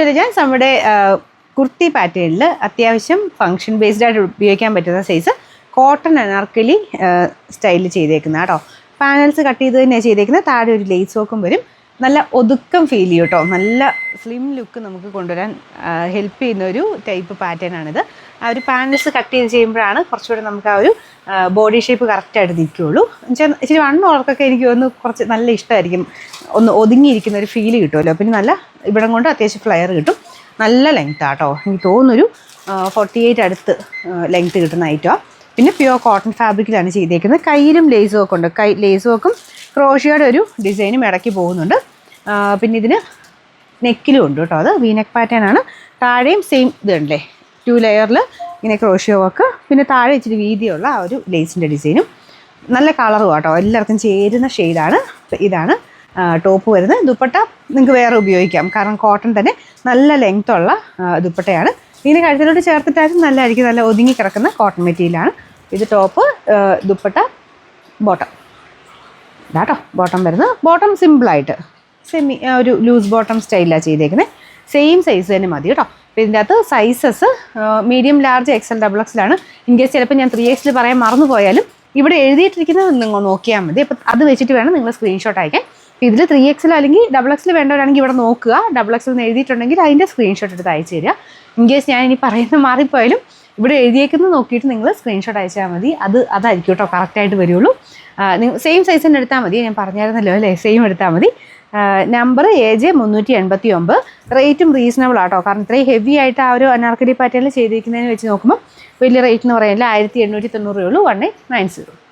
ഞാൻ നമ്മുടെ കുർത്തി പാറ്റേണിൽ അത്യാവശ്യം ഫങ്ഷൻ ബേസ്ഡ് ആയിട്ട് ഉപയോഗിക്കാൻ പറ്റുന്ന സൈസ് കോട്ടൺ അനാർക്കലി സ്റ്റൈലിൽ ചെയ്തേക്കുന്ന കേട്ടോ. പാനൽസ് കട്ട് ചെയ്ത് തന്നെയാണ് ചെയ്തേക്കുന്നത്. താഴെ ഒരു ലേസ് വർക്കും വരും. നല്ല ഒതുക്കം ഫീൽ ചെയ്യും കേട്ടോ. നല്ല സ്ലിം ലുക്ക് നമുക്ക് കൊണ്ടുവരാൻ ഹെൽപ്പ് ചെയ്യുന്ന ഒരു ടൈപ്പ് പാറ്റേൺ ആണിത്. ആ ഒരു പാനൽസ് കട്ട് ചെയ്ത് ചെയ്യുമ്പോഴാണ് കുറച്ചുകൂടെ നമുക്ക് ആ ഒരു ബോഡി ഷേപ്പ് കറക്റ്റായിട്ട് നിൽക്കുകയുള്ളൂ. എന്നുവെച്ചാൽ ഇച്ചിരി വണ്ണമുള്ളവർക്കൊക്കെ എനിക്ക് ഒന്ന് കുറച്ച് നല്ല ഇഷ്ടമായിരിക്കും. ഒന്ന് ഒതുങ്ങിയിരിക്കുന്ന ഒരു ഫീൽ കിട്ടുമല്ലോ. പിന്നെ നല്ല ഇവിടം കൊണ്ട് അത്യാവശ്യം ഫ്ലെയർ കിട്ടും. നല്ല ലെങ്ത് ആട്ടോ. എനിക്ക് തോന്നുന്നൊരു 48 അടുത്ത് ലെങ്ത് കിട്ടുന്ന ഐറ്റമാണ്. പിന്നെ പ്യുവർ കോട്ടൺ ഫാബ്രിക്കിലാണ് ചെയ്തേക്കുന്നത്. കയ്യിലും ലേസ് വർക്ക് ഉണ്ട്. ലേസ് വർക്കും ക്രോഷിയുടെ ഒരു ഡിസൈനും ഇടയ്ക്ക് പോകുന്നുണ്ട്. പിന്നെ ഇതിന് നെക്കിലും ഉണ്ട് കേട്ടോ. അത് വീനെക്ക് പാറ്റേൺ ആണ്. താഴെയും സെയിം ഇതുണ്ടല്ലേ, 2 ലെയറിൽ ഇങ്ങനെ ക്രോഷിയോ വർക്ക്. പിന്നെ താഴെ ഇച്ചിരി വീതിയുള്ള ആ ഒരു ലേസിൻ്റെ ഡിസൈനും. നല്ല കളറും കേട്ടോ. എല്ലാവർക്കും ചേരുന്ന ഷെയ്ഡാണ്. ഇതാണ് ടോപ്പ് വരുന്നത്. ദുപ്പട്ട നിങ്ങൾക്ക് വേറെ ഉപയോഗിക്കാം, കാരണം കോട്ടൺ തന്നെ നല്ല ലെങ്ത്തുള്ള ദുപ്പട്ടയാണ്. ഇതിന് കഴുത്തിലോട്ട് ചേർത്തിട്ടാലും നല്ലതായിരിക്കും. നല്ല ഒതുങ്ങി കിടക്കുന്ന കോട്ടൺ മെറ്റീരിയലാണ്. ഇത് ടോപ്പ്, ദുപ്പട്ട, ബോട്ടം. ഇതാട്ടോ ബോട്ടം വരുന്നത്. ബോട്ടം സിമ്പിളായിട്ട് ഒരു ലൂസ് ബോട്ടം സ്റ്റൈലാണ് ചെയ്തേക്കുന്നത്. സെയിം സൈസ് തന്നെ മതി കേട്ടോ. അപ്പോൾ ഇതിൻ്റെ അകത്ത് sizes medium, large, XL, XXL. In case ചിലപ്പോൾ ഞാൻ 3XL പറയാൻ മറന്നു പോയാലും ഇവിടെ എഴുതിയിട്ടിരിക്കുന്നത് നിങ്ങൾ നോക്കിയാൽ മതി. അപ്പോൾ അത് വെച്ചിട്ട് വേണം നിങ്ങൾ സ്ക്രീൻഷോട്ട് അയക്കാൻ. ഇതിൽ 3XL അല്ലെങ്കിൽ XXL വേണ്ടവരാണെങ്കിൽ ഇവിടെ നോക്കുക. XXL എന്ന് എഴുതിയിട്ടുണ്ടെങ്കിൽ അതിൻ്റെ സ്ക്രീൻഷോട്ട് എടുത്ത് അയച്ചു തരിക. ഇൻ കേസ് ഞാൻ ഇനി പറയുന്നത് മാറിപ്പോയാലും ഇവിടെ എഴുതിയേക്കുന്നത് നോക്കിയിട്ട് നിങ്ങൾ സ്ക്രീൻഷോട്ട് അയച്ചാൽ മതി. അതായിരിക്കും കേട്ടോ കറക്റ്റായിട്ട് വരുള്ളൂ. സെയിം സൈസ് തന്നെ എടുത്താൽ മതി. ഞാൻ പറഞ്ഞായിരുന്നല്ലോ അല്ലേ, സെയിം എടുത്താൽ മതി. Number AJ 389. റേറ്റും റീസണബിൾ ആട്ടോ. കാരണം ഇത്രയും ഹെവി ആയിട്ട് ആ ഒരു അനാർക്കലി പാറ്റേണിൽ ചെയ്തിരിക്കുന്നതിന് വെച്ച് നോക്കുമ്പോൾ വലിയ റേറ്റ് എന്ന് പറയാനില്ല. 1890 ഉള്ളൂ. 1890.